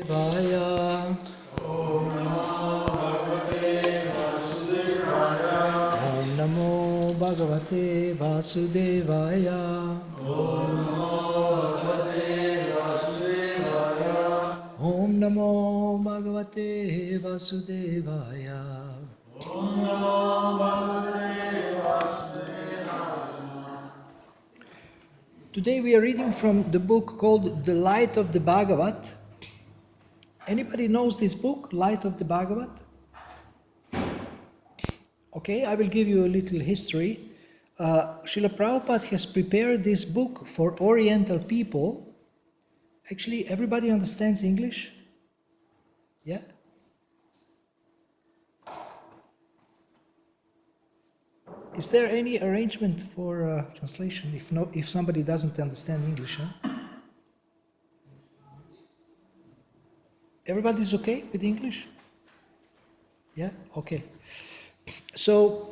Vaya. Om Namo Bhagavate Vasudevaya. Om Namo Bhagavate Vasudevaya. Today we are reading from the book called The Light of the Bhagavat. Anybody knows this book, Light of the Bhagavat? Okay, I will give you a little history. Srila Prabhupada has prepared this book for Oriental people. Actually, everybody understands English? Yeah? Is there any arrangement for translation if somebody doesn't understand English? Huh? Everybody's okay with English? Yeah? Okay. So,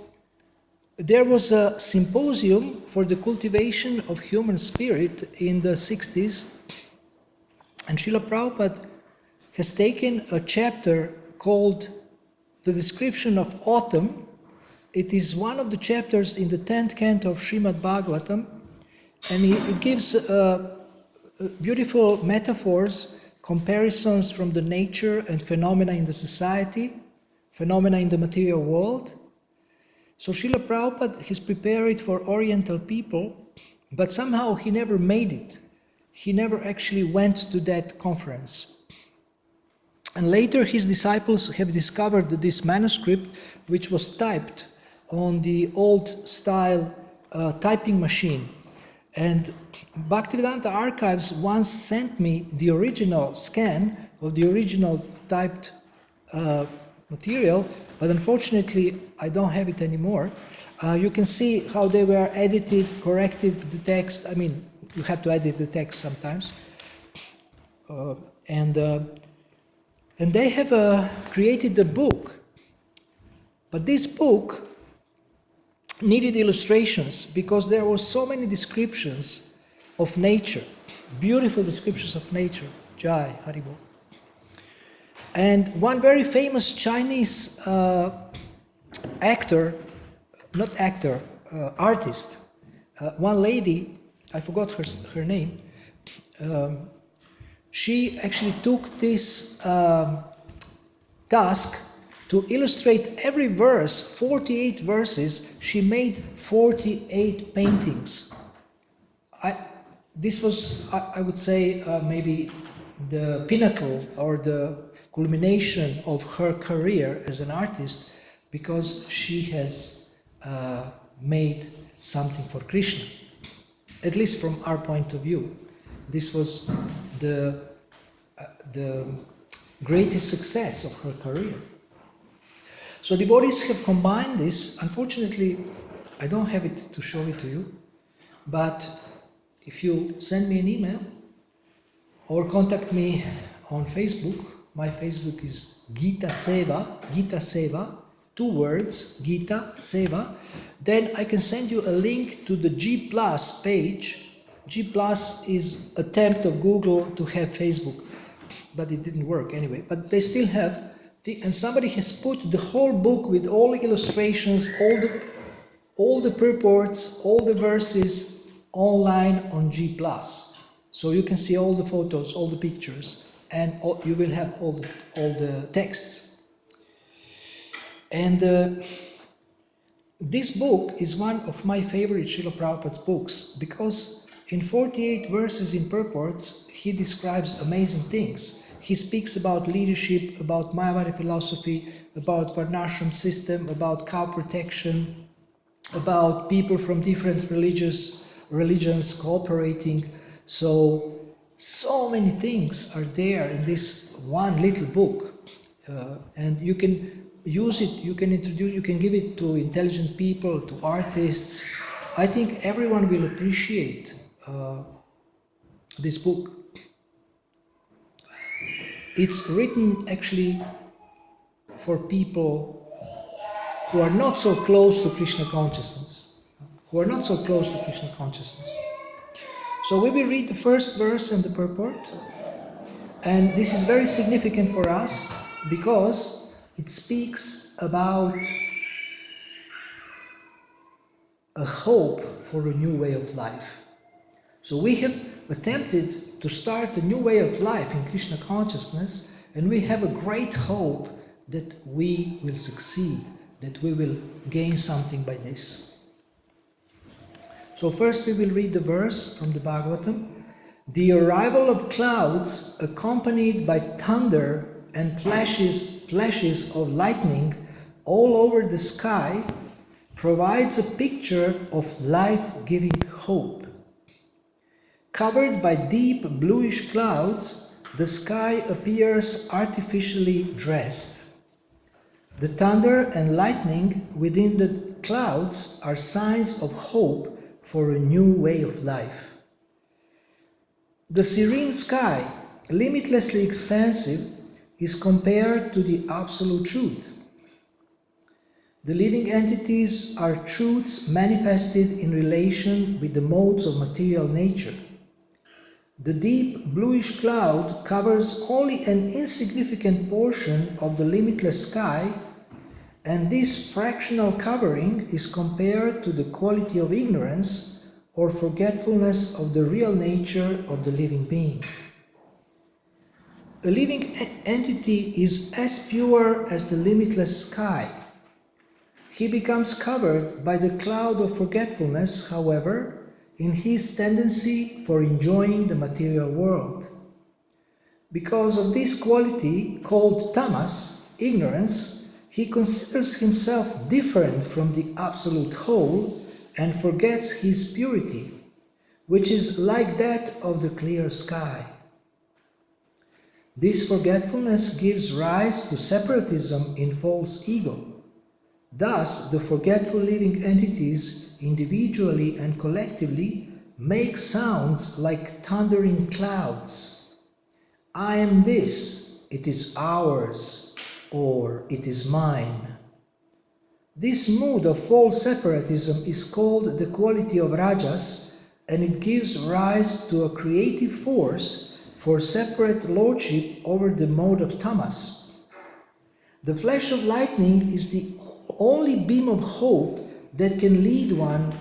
there was a symposium for the cultivation of human spirit in the 60s, and Srila Prabhupada has taken a chapter called The Description of Autumn. It is one of the chapters in the 10th canto of Srimad Bhagavatam, and it gives beautiful metaphors, comparisons from the nature and phenomena in the society, phenomena in the material world. So Srila Prabhupada has prepared it for Oriental people, but somehow he never made it. He never actually went to that conference. And later his disciples have discovered this manuscript, which was typed on the old style typing machine. And Bhaktivedanta Archives once sent me the original scan of the original typed material, but unfortunately I don't have it anymore. You can see how they were edited, corrected the text. I mean, you have to edit the text sometimes. And they have created the book. But this book needed illustrations because there were so many descriptions of nature, beautiful descriptions of nature. Jai, Haribol. And one very famous Chinese artist, one lady, I forgot her name, she actually took this task to illustrate every verse, 48 verses. She made 48 paintings. This was, I would say, maybe the pinnacle or the culmination of her career as an artist, because she has made something for Krishna. At least from our point of view. This was the greatest success of her career. So devotees have combined this. Unfortunately, I don't have it to show it to you, but if you send me an email or contact me on Facebook, my Facebook is Gita Seva, 2 words, Gita Seva, then I can send you a link to the G Plus page. G Plus is an attempt of Google to have Facebook, but it didn't work anyway. But they still have, and somebody has put the whole book with all the illustrations, all the purports, all the verses online on G Plus. So you can see all the photos, all the pictures, and you will have all the texts. And this book is one of my favorite Srila Prabhupada's books, because in 48 verses in purports, he describes amazing things. He speaks about leadership, about Mayavadi philosophy, about Varnashram system, about cow protection, about people from different religions cooperating. So many things are there in this one little book. And you can use it, you can introduce, you can give it to intelligent people, to artists. I think everyone will appreciate this book. It's written actually for people who are not so close to Krishna consciousness. So we will read the first verse and the purport. And this is very significant for us because it speaks about a hope for a new way of life. So we have attempted to start a new way of life in Krishna consciousness, and we have a great hope that we will succeed, that we will gain something by this. So first we will read the verse from the Bhagavatam. The arrival of clouds accompanied by thunder and flashes of lightning all over the sky provides a picture of life-giving hope. Covered by deep bluish clouds, the sky appears artificially dressed. The thunder and lightning within the clouds are signs of hope for a new way of life. The serene sky, limitlessly expansive, is compared to the absolute truth. The living entities are truths manifested in relation with the modes of material nature. The deep bluish cloud covers only an insignificant portion of the limitless sky, and this fractional covering is compared to the quality of ignorance or forgetfulness of the real nature of the living being. A living entity is as pure as the limitless sky. He becomes covered by the cloud of forgetfulness, however, in his tendency for enjoying the material world. Because of this quality, called tamas, ignorance, he considers himself different from the absolute whole and forgets his purity, which is like that of the clear sky. This forgetfulness gives rise to separatism in false ego. Thus, the forgetful living entities, individually and collectively, make sounds like thundering clouds. I am this, it is ours, or it is mine. This mood of false separatism is called the quality of rajas, and it gives rise to a creative force for separate lordship over the mode of tamas. The flash of lightning is the only beam of hope that can lead one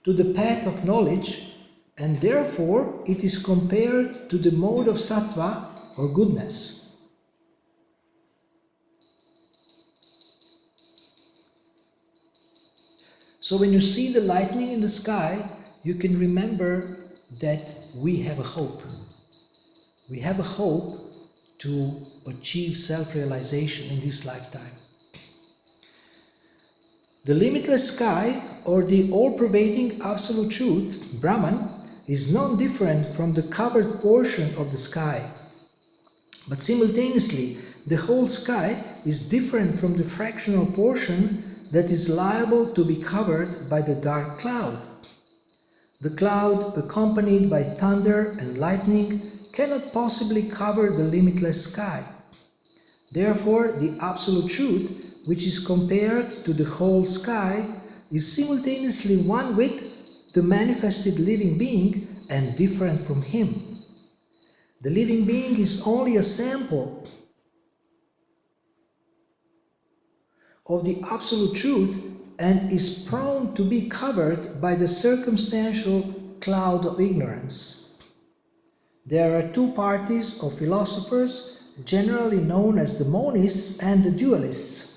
to the path of knowledge, and therefore it is compared to the mode of sattva or goodness. So when you see the lightning in the sky, you can remember that we have a hope. We have a hope to achieve self-realization in this lifetime. The limitless sky, or the all-pervading absolute truth, Brahman, is non-different from the covered portion of the sky. But simultaneously, the whole sky is different from the fractional portion that is liable to be covered by the dark cloud. The cloud, accompanied by thunder and lightning, cannot possibly cover the limitless sky. Therefore, the absolute truth, which is compared to the whole sky, is simultaneously one with the manifested living being and different from him. The living being is only a sample of the absolute truth and is prone to be covered by the circumstantial cloud of ignorance. There are two parties of philosophers, generally known as the monists and the dualists.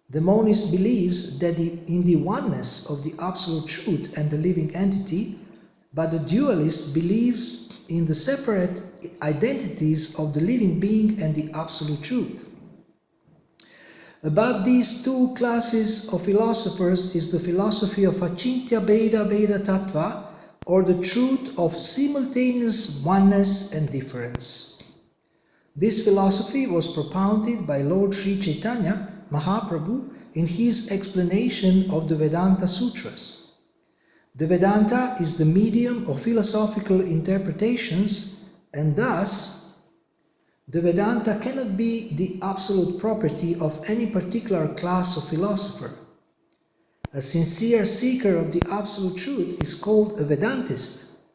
The monist believes that in the oneness of the absolute truth and the living entity, but the dualist believes in the separate identities of the living being and the absolute truth. Above these two classes of philosophers is the philosophy of Achintya Bheda Bheda Tattva, or the truth of simultaneous oneness and difference. This philosophy was propounded by Lord Sri Chaitanya Mahaprabhu in his explanation of the Vedanta Sutras. The Vedanta is the medium of philosophical interpretations, and thus the Vedanta cannot be the absolute property of any particular class of philosopher. A sincere seeker of the absolute truth is called a Vedantist.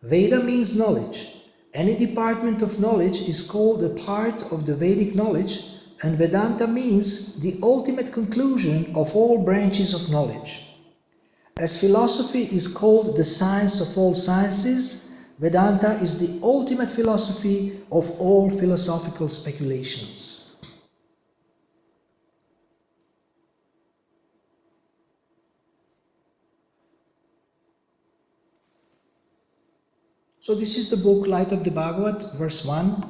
Veda means knowledge, Any department of knowledge is called a part of the Vedic knowledge, and Vedanta means the ultimate conclusion of all branches of knowledge. As philosophy is called the science of all sciences, Vedanta is the ultimate philosophy of all philosophical speculations. So this is the book Light of the Bhagavad, verse 1,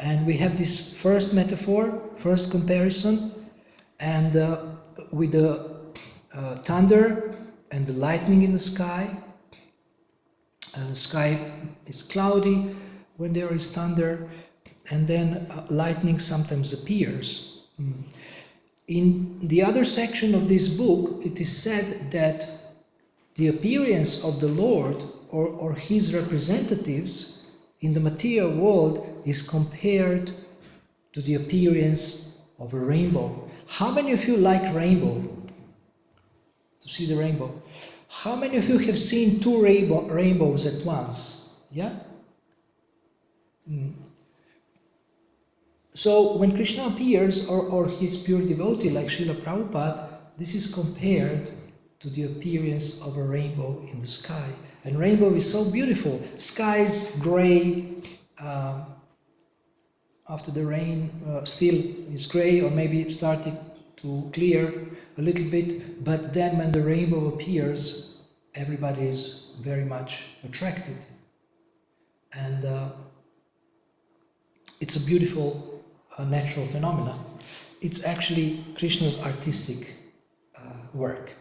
and we have this first metaphor, first comparison, and with the thunder and the lightning in the sky. And the sky is cloudy when there is thunder, and then lightning sometimes appears. In the other section of this book, it is said that the appearance of the Lord or his representatives in the material world is compared to the appearance of a rainbow. How many of you like rainbow? To see the rainbow? How many of you have seen two rainbows at once? Yeah? So when Krishna appears, or his pure devotee like Srila Prabhupada, this is compared to the appearance of a rainbow in the sky. And rainbow is so beautiful. Sky is gray, after the rain still is gray, or maybe it started to clear a little bit, but then when the rainbow appears, everybody is very much attracted. And it's a beautiful natural phenomena. It's actually Krishna's artistic work,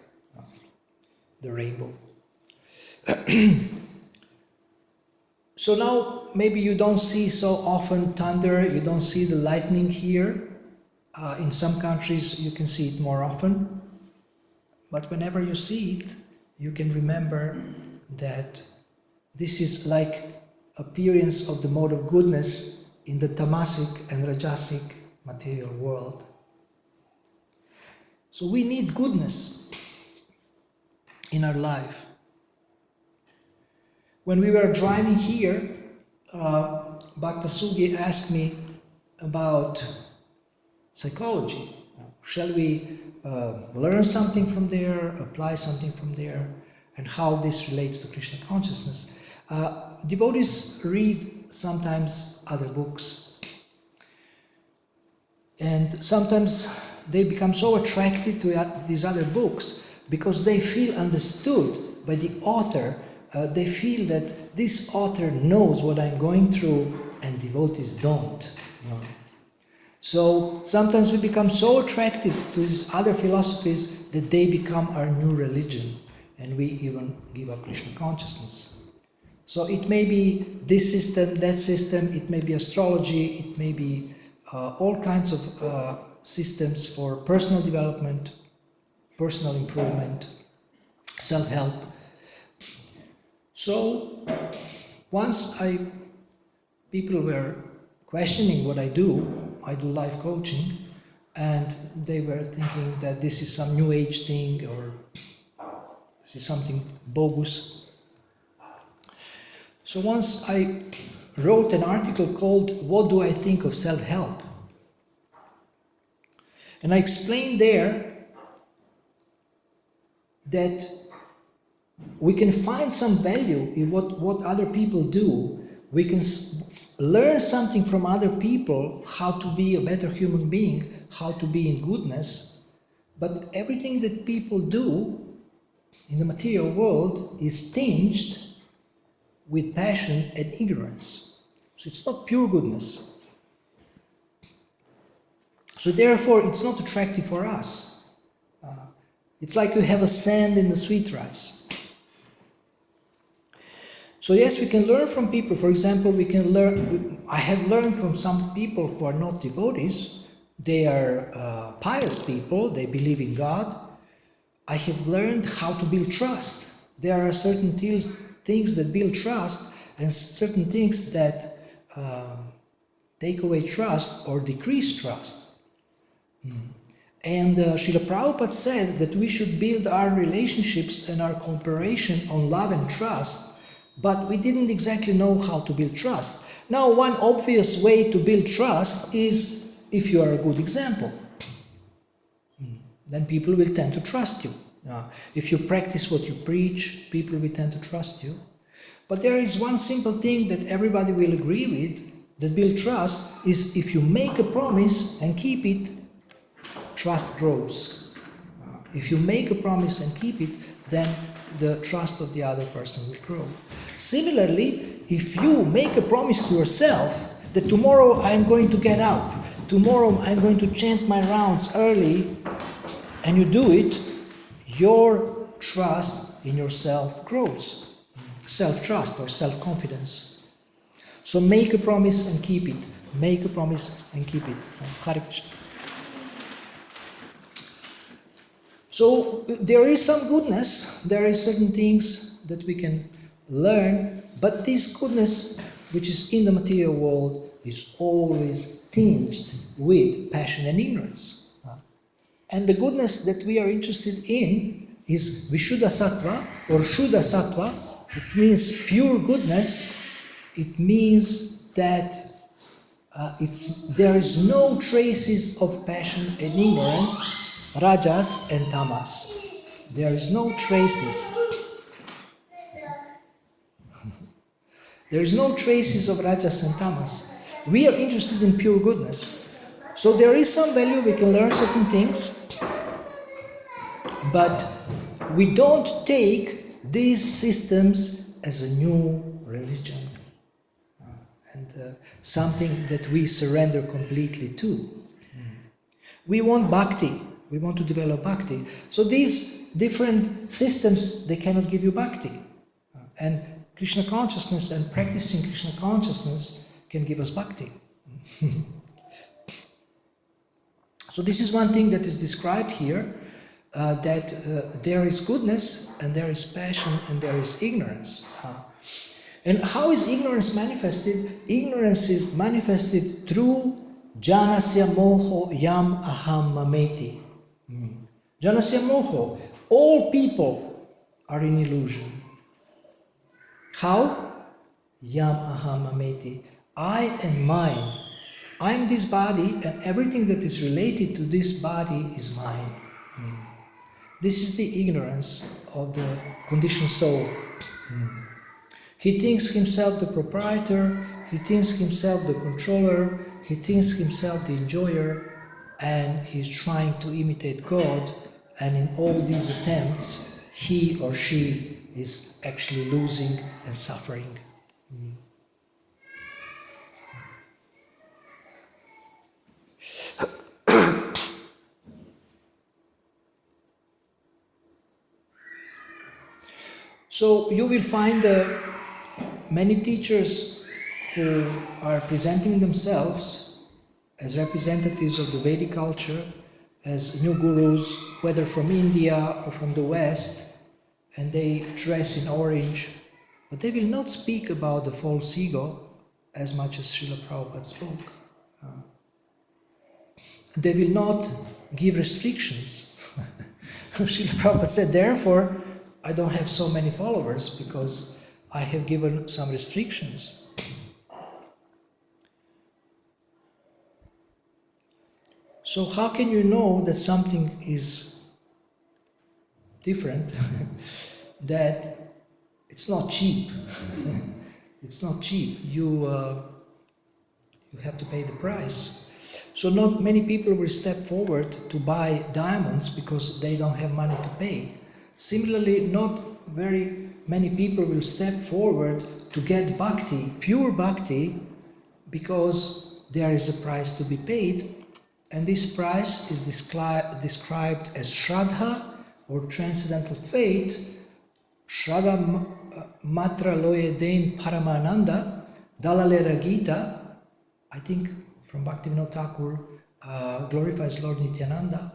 the rainbow. So now maybe you don't see so often thunder, you don't see the lightning here. In some countries you can see it more often, but whenever you see it, you can remember that this is like appearance of the mode of goodness in the tamasic and rajasic material world. So we need goodness in our life. When we were driving here, Bhakta Sugi asked me about psychology. Shall we learn something from there, apply something from there, and how this relates to Krishna consciousness? Devotees read sometimes other books, and sometimes they become so attracted to these other books because they feel understood by the author. They feel that this author knows what I'm going through and devotees don't. So sometimes we become so attracted to these other philosophies that they become our new religion, and we even give up Krishna consciousness. So it may be this system, that system, it may be astrology, it may be all kinds of systems for personal development, personal improvement, self-help. So once people were questioning what I do life coaching, and they were thinking that this is some new age thing or this is something bogus. So once I wrote an article called "What Do I Think of Self-Help?" And I explained there that we can find some value in what other people do. We can learn something from other people, how to be a better human being, how to be in goodness. But everything that people do in the material world is tinged with passion and ignorance. So it's not pure goodness. So therefore it's not attractive for us. It's like you have a sand in the sweet rice. So yes, we can learn from people. For example, I have learned from some people who are not devotees. They are pious people, they believe in God. I have learned how to build trust. There are certain things that build trust and certain things that take away trust or decrease trust. And Srila Prabhupada said that we should build our relationships and our cooperation on love and trust, but we didn't exactly know how to build trust. Now, one obvious way to build trust is if you are a good example. Then people will tend to trust you. If you practice what you preach, people will tend to trust you. But there is one simple thing that everybody will agree with that builds trust is if you make a promise and keep it, trust grows. If you make a promise and keep it, then the trust of the other person will grow. Similarly, if you make a promise to yourself that tomorrow I'm going to get up, tomorrow I'm going to chant my rounds early, and you do it, your trust in yourself grows. Self-trust or self-confidence. So make a promise and keep it. Make a promise and keep it. Hare Krishna. So there is some goodness, there is certain things that we can learn, but this goodness, which is in the material world, is always tinged with passion and ignorance. And the goodness that we are interested in is Vishuddha Sattva or Shuddha Sattva. It means pure goodness. It means that there is no traces of passion and ignorance, rajas and tamas. There is no traces. There is no traces of rajas and tamas. We are interested in pure goodness. So there is some value, we can learn certain things, but we don't take these systems as a new religion and something that we surrender completely to. We want bhakti, we want to develop bhakti. So these different systems, they cannot give you bhakti. And Krishna consciousness and practicing Krishna consciousness can give us bhakti. So this is one thing that is described here, that there is goodness and there is passion and there is ignorance. And how is ignorance manifested? Ignorance is manifested through janasya moho yam aham mameti. Janasya moho. All people are in illusion. How? Yam aham mameti. I and mine. I am this body, and everything that is related to this body is mine. This is the ignorance of the conditioned soul. He thinks himself the proprietor, he thinks himself the controller, he thinks himself the enjoyer, and he's trying to imitate God, and in all these attempts, he or she is actually losing and suffering. So you will find many teachers who are presenting themselves as representatives of the Vedic culture, as new gurus, whether from India or from the West, and they dress in orange, but they will not speak about the false ego as much as Srila Prabhupada spoke. They will not give restrictions. Srila Prabhupada said, therefore, I don't have so many followers because I have given some restrictions. So how can you know that something is different? That it's not cheap. It's not cheap. You have to pay the price. So not many people will step forward to buy diamonds because they don't have money to pay. Similarly, not very many people will step forward to get bhakti, pure bhakti, because there is a price to be paid, and this price is described as Shraddha or transcendental faith. Shraddha matra loyedain paramananda dalalera Gita, I think from Bhaktivinoda Thakur, glorifies Lord Nityananda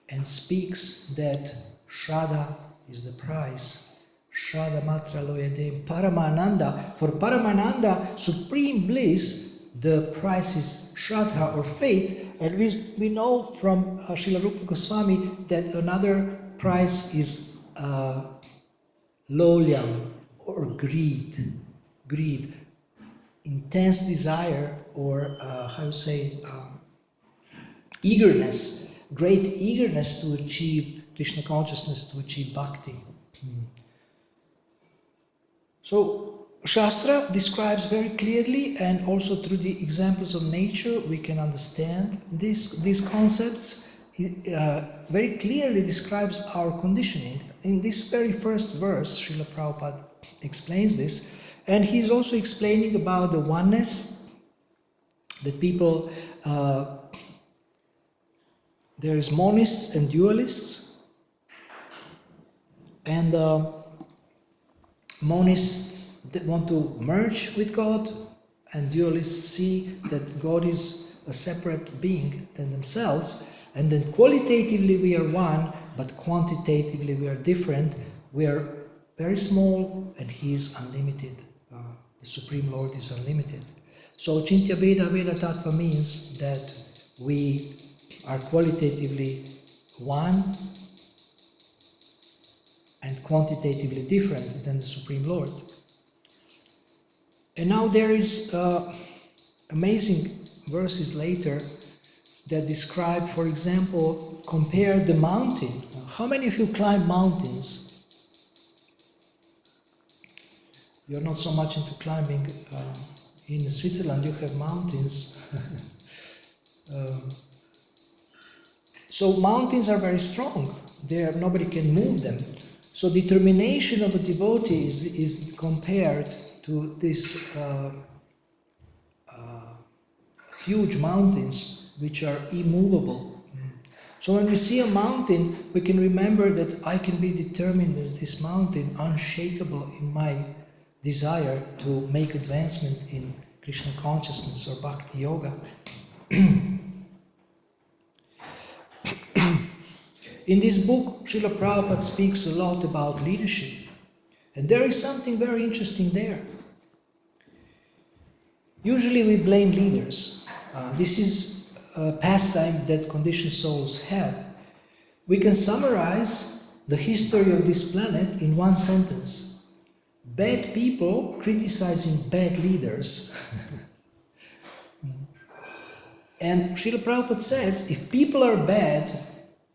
and speaks that Shraddha is the price. Shraddha matra loyedem Paramananda. For Paramananda, supreme bliss, the price is Shraddha or faith. And we know from Srila Rupa Goswami that another price is Lolyam or greed, intense desire, or eagerness, great eagerness to achieve Krishna consciousness, to achieve bhakti. So Shastra describes very clearly, and also through the examples of nature we can understand these concepts. Very clearly describes our conditioning. In this very first verse, Srila Prabhupada explains this, and he's also explaining about the oneness, that people, there is monists and dualists, and monists that want to merge with God, and dualists see that God is a separate being than themselves, and then qualitatively we are one, but quantitatively we are different. We are very small and He is unlimited. The Supreme Lord is unlimited. So Chintya Veda Veda Tattva means that we are qualitatively one and quantitatively different than the Supreme Lord. And now there is amazing verses later that describe, for example, compare the mountain. How many of you climb mountains? You're not so much into climbing. In Switzerland you have mountains. So mountains are very strong. Nobody can move them. So determination of a devotee is compared to this huge mountains which are immovable. So when we see a mountain, we can remember that I can be determined as this mountain, unshakable in my desire to make advancement in Krishna consciousness or Bhakti Yoga. In this book, Srila Prabhupada speaks a lot about leadership. And there is something very interesting there. Usually we blame leaders. This is a pastime that conditioned souls have. We can summarize the history of this planet in one sentence. Bad people criticizing bad leaders. And Srila Prabhupada says, if people are bad,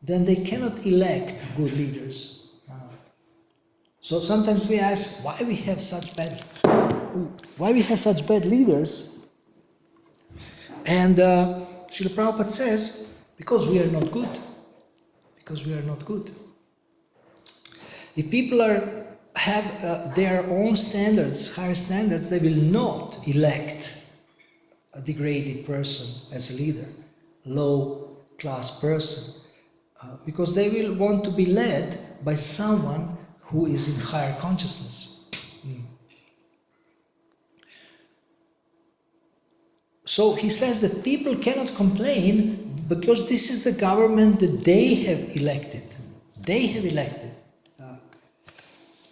then they cannot elect good leaders. So sometimes we ask, why we have such bad leaders? And Srila Prabhupada says, because we are not good. Because we are not good. If people have their own standards, higher standards, they will not elect a degraded person as a leader, low class person, because they will want to be led by someone who is in higher consciousness. So he says that people cannot complain because this is the government that they have elected. They have elected.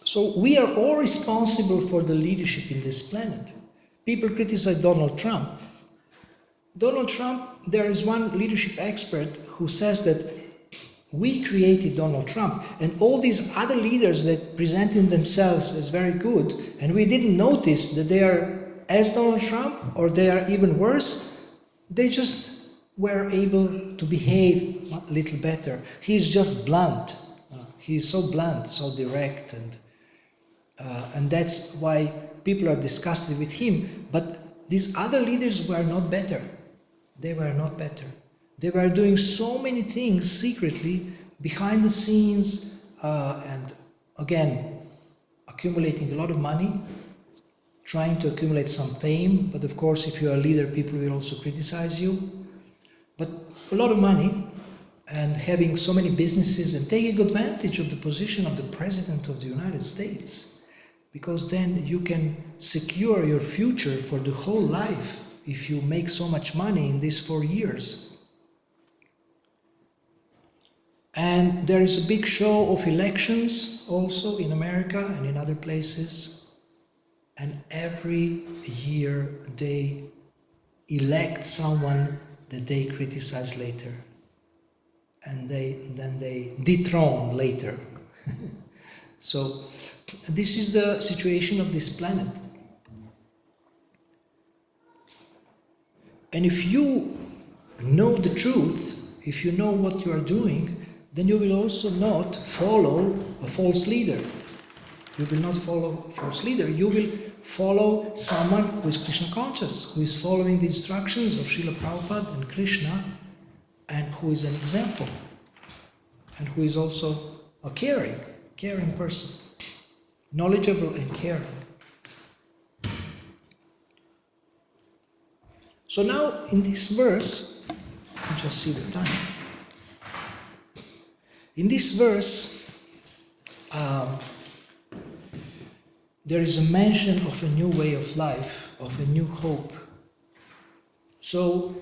So we are all responsible for the leadership in this planet. People criticize Donald Trump. Donald Trump, there is one leadership expert who says that we created Donald Trump, and all these other leaders that presented themselves as very good, and we didn't notice that they are as Donald Trump, or they are even worse, they just were able to behave a little better. He's just blunt. He's so blunt, so direct, and that's why people are disgusted with him. But these other leaders were not better. They were not better. They were doing so many things secretly, behind the scenes, and again, accumulating a lot of money, trying to accumulate some fame. But of course, if you are a leader, people will also criticize you. But a lot of money, and having so many businesses, and taking advantage of the position of the President of the United States, because then you can secure your future for the whole life if you make so much money in these 4 years. And there is a big show of elections also in America and in other places. And every year they elect someone that they criticize later. And then they dethrone later. So this is the situation of this planet. And if you know the truth, if you know what you are doing, then you will also not follow a false leader. You will not follow a false leader. You will follow someone who is Krishna conscious, who is following the instructions of Srila Prabhupada and Krishna, and who is an example, and who is also a caring person, knowledgeable and caring. So now in this verse, you just see the time. In this verse, there is a mention of a new way of life, of a new hope. So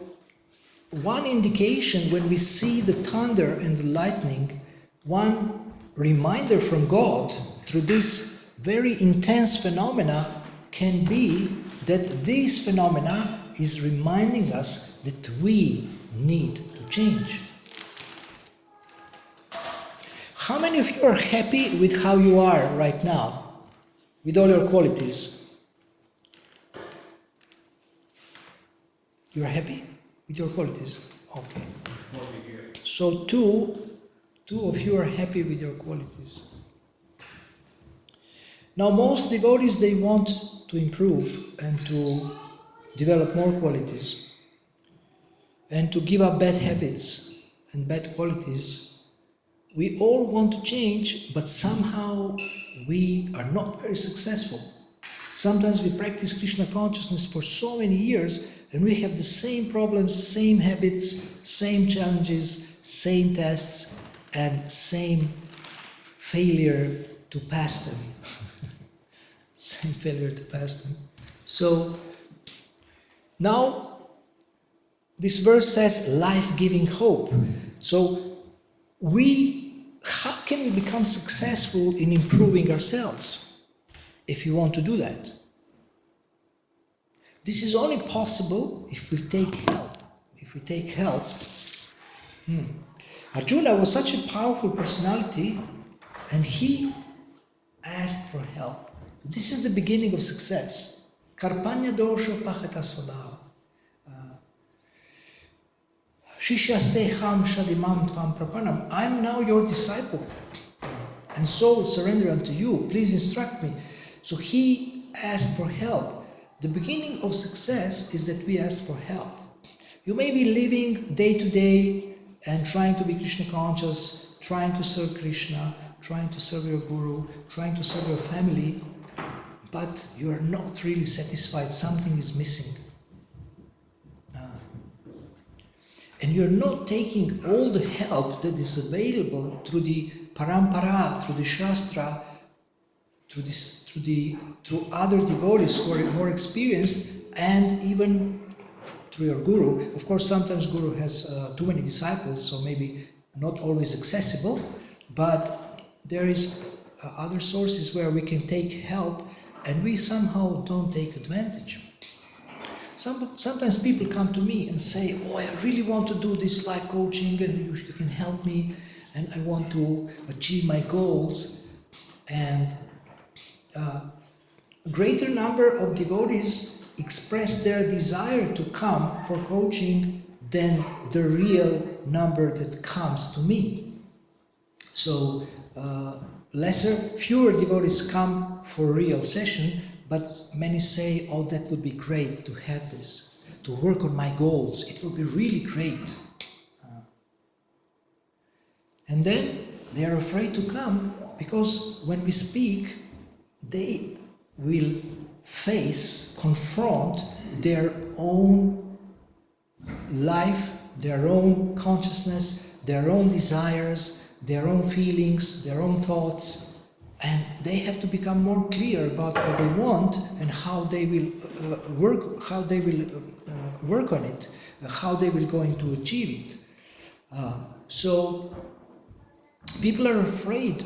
one indication when we see the thunder and the lightning, one reminder from God through this very intense phenomena can be that this phenomena is reminding us that we need to change. How many of you are happy with how you are right now, with all your qualities? You are happy with your qualities? Okay. So two of you are happy with your qualities. Now most devotees, they want to improve and to develop more qualities and to give up bad habits and bad qualities. We all want to change, but somehow we are not very successful. Sometimes we practice Krishna consciousness for so many years and we have the same problems, same habits, same challenges, same tests, and same failure to pass them. Same failure to pass them. So now this verse says life-giving hope. So how can we become successful in improving ourselves if you want to do that? This is only possible if we take help. If we take help. Arjuna was such a powerful personality and he asked for help. This is the beginning of success. Karpanya dosho pachata svabhava. Shishyasteham shadimam tvam prapanam. I am now your disciple, and so surrender unto you. Please instruct me. So he asked for help. The beginning of success is that we ask for help. You may be living day to day and trying to be Krishna conscious, trying to serve Krishna, trying to serve your guru, trying to serve your family, but you are not really satisfied. Something is missing. And you're not taking all the help that is available through the parampara, through the shastra, through other devotees who are more experienced, and even through your guru. Of course, sometimes guru has too many disciples, so maybe not always accessible, but there is other sources where we can take help, and we somehow don't take advantage. Sometimes people come to me and say, oh, I really want to do this life coaching and you can help me and I want to achieve my goals. And a greater number of devotees express their desire to come for coaching than the real number that comes to me. So fewer devotees come for a real session, but many say, oh, that would be great to have this, to work on my goals. It would be really great. And then they are afraid to come because when we speak, they will confront their own life, their own consciousness, their own desires, their own feelings, their own thoughts. And they have to become more clear about what they want and how they will work on it, how they will going to achieve it. So people are afraid,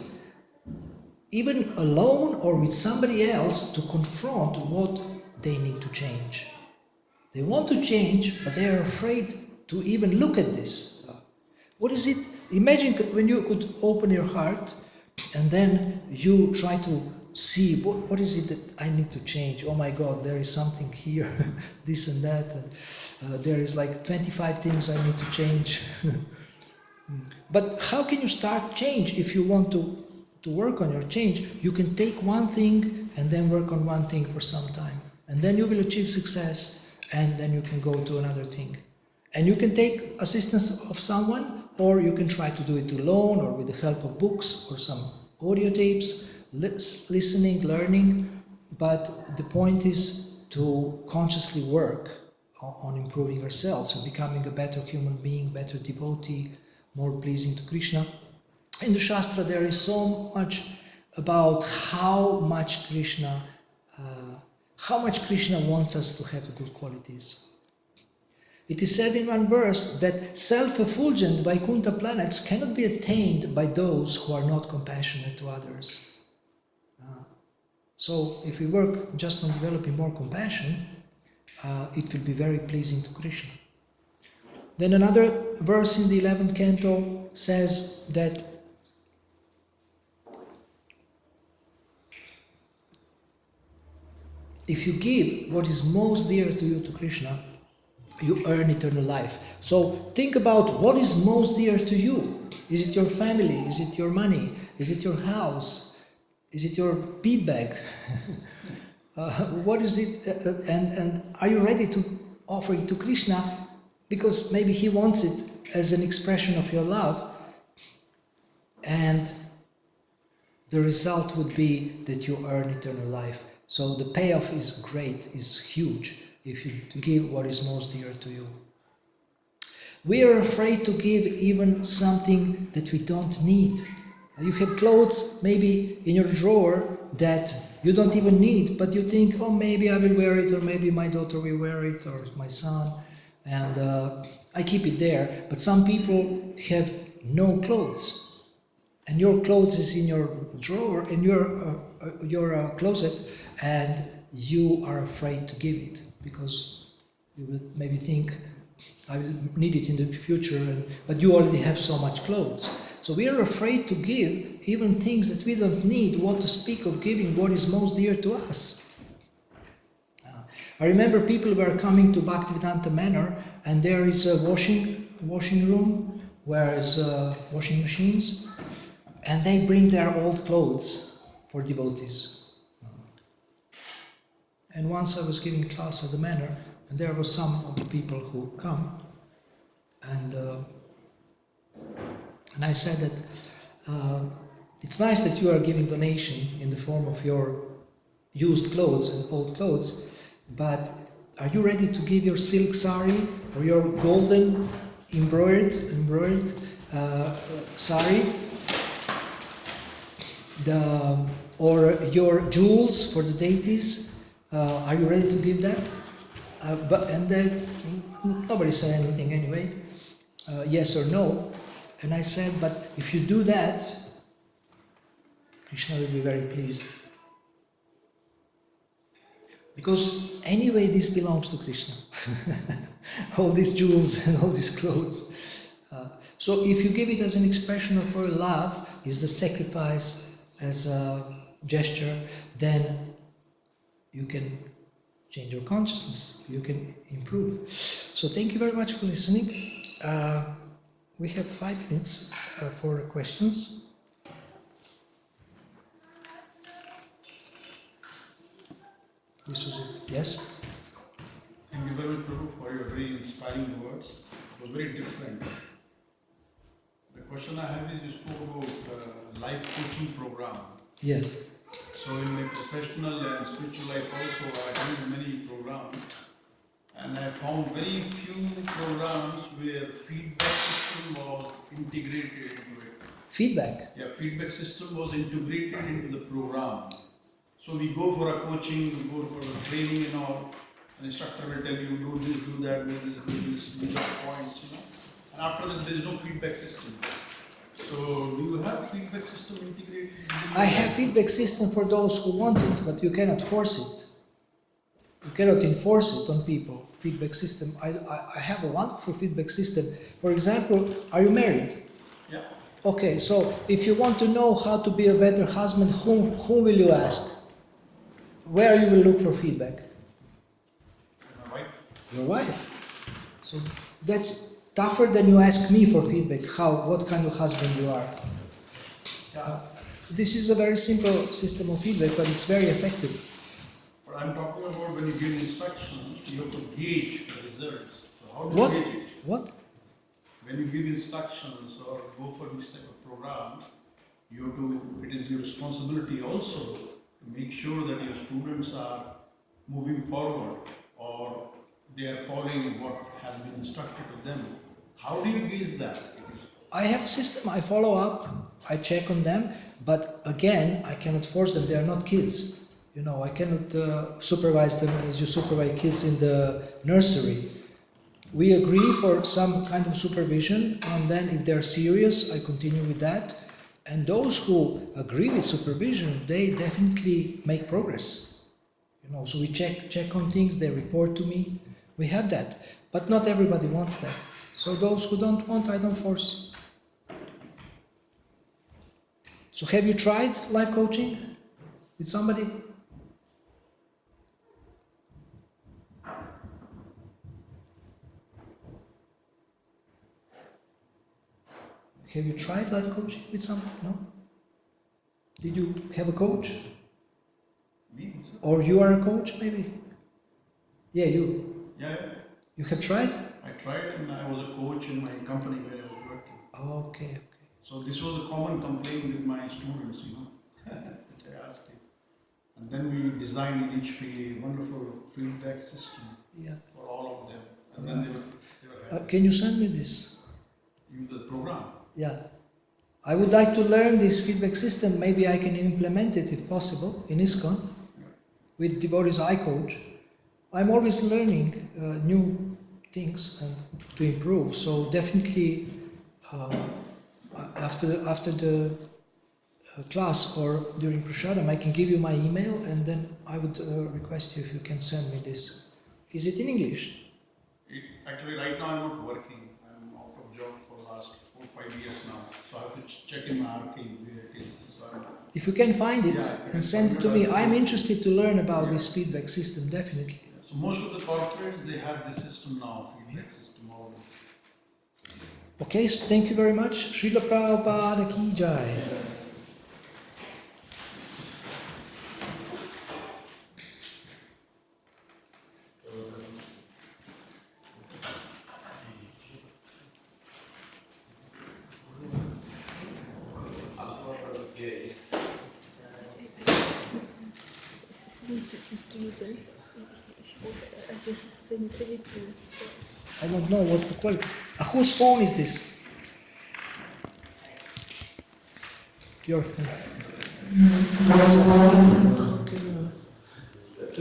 even alone or with somebody else, to confront what they need to change. They want to change, but they are afraid to even look at this. What is it? Imagine when you could open your heart and then you try to see what is it that I need to change. Oh my God, there is something here, this and that, and there is like 25 things I need to change. But how can you start change if you want to work on your change? You can take one thing and then work on one thing for some time, and then you will achieve success, and then you can go to another thing. And you can take assistance of someone, or you can try to do it alone, or with the help of books or some audio tapes, listening, learning. But the point is to consciously work on improving ourselves and becoming a better human being, better devotee, more pleasing to Krishna. In the Shastra there is so much about how much Krishna wants us to have the good qualities. It is said in one verse that self-effulgent Vaikuntha planets cannot be attained by those who are not compassionate to others. So if we work just on developing more compassion, it will be very pleasing to Krishna. Then another verse in the 11th canto says that if you give what is most dear to you to Krishna, you earn eternal life. So think about what is most dear to you. Is it your family? Is it your money? Is it your house? Is it your bead bag? What is it? And are you ready to offer it to Krishna? Because maybe he wants it as an expression of your love. And the result would be that you earn eternal life. So the payoff is great, is huge, if you give what is most dear to you. We are afraid to give even something that we don't need. You have clothes maybe in your drawer that you don't even need, but you think, oh, maybe I will wear it, or maybe my daughter will wear it, or my son, and I keep it there. But some people have no clothes, and your clothes is in your drawer, in your closet, and you are afraid to give it, because you will maybe think, I will need it in the future, but you already have so much clothes. So we are afraid to give even things that we don't need, what to speak of giving what is most dear to us. I remember people were coming to Bhaktivedanta Manor, and there is a washing room, where is washing machines, and they bring their old clothes for devotees. And once I was giving class at the manor, and there were some of the people who come, and I said that it's nice that you are giving donation in the form of your used clothes and old clothes, but are you ready to give your silk sari or your golden embroidered sari, or your jewels for the deities? Are you ready to give that? And then nobody said anything anyway, yes or no. And I said, but if you do that, Krishna will be very pleased. Because anyway, this belongs to Krishna. All these jewels and all these clothes. So if you give it as an expression of your love, is a sacrifice, as a gesture, then you can change your consciousness, you can improve. So thank you very much for listening. We have 5 minutes for questions. This was it. Yes? Thank you very much, Prabhu, for your very inspiring words. It was very different. The question I have is, you spoke about life coaching program. Yes. So in my professional and spiritual life also, I attended many programs, and I found very few programs where feedback system was integrated into it. Feedback? Yeah, feedback system was integrated into the program. So we go for a coaching, we go for a training and all. An instructor will tell you, do this, do that, do this, these are points, you know. And after that, there is no feedback system. So do you have feedback system integrated? I have feedback system for those who want it, but you cannot force it. You cannot enforce it on people. Feedback system. I have a wonderful feedback system. For example, are you married? Yeah. Okay, so if you want to know how to be a better husband, whom will you ask? where you will look for feedback? My wife. Your wife. So that's tougher than you ask me for feedback. What kind of husband you are. This is a very simple system of feedback, but it's very effective. But I'm talking about when you give instructions, you have to gauge the results. So how do What? you gauge it? What? When you give instructions or go for this type of program, it is your responsibility also to make sure that your students are moving forward or they are following what has been instructed to them. How do you gauge that? I have a system, I follow up, I check on them, but again, I cannot force them, they are not kids. You know, I cannot supervise them as you supervise kids in the nursery. We agree for some kind of supervision, and then if they're serious, I continue with that. And those who agree with supervision, they definitely make progress. You know, so we check on things, they report to me. We have that, but not everybody wants that. So those who don't want, I don't force. So have you tried life coaching with somebody? Have you tried life coaching with somebody? No? Did you have a coach? Me? Sir? Or you are a coach maybe? Yeah, you. Yeah. You have tried? I tried and I was a coach in my company where I was working. Oh, okay. So this was a common complaint with my students, which I asked you. And then we designed in HP a wonderful feedback system Yeah. for all of them. And then they were happy. Can you send me this? Use the program. Yeah. I would like to learn this feedback system. Maybe I can implement it if possible in ISKCON with devotees I coach. I'm always learning new things and to improve. So definitely after the class or during Prasadam, I can give you my email and then I would request you if you can send me this. Is it in English? Actually, right now I'm not working. I'm out of job for the last 4 or 5 years now. So I have to check in my archive where it is. So if you can find it and send it to me, I'm interested to learn about this feedback system, definitely. So most of the corporates, they have this system now, feedback system already. Okay, so thank you very much. Srila Prabhupada ki jai. I don't know what's the quality. Whose phone is this? Your phone.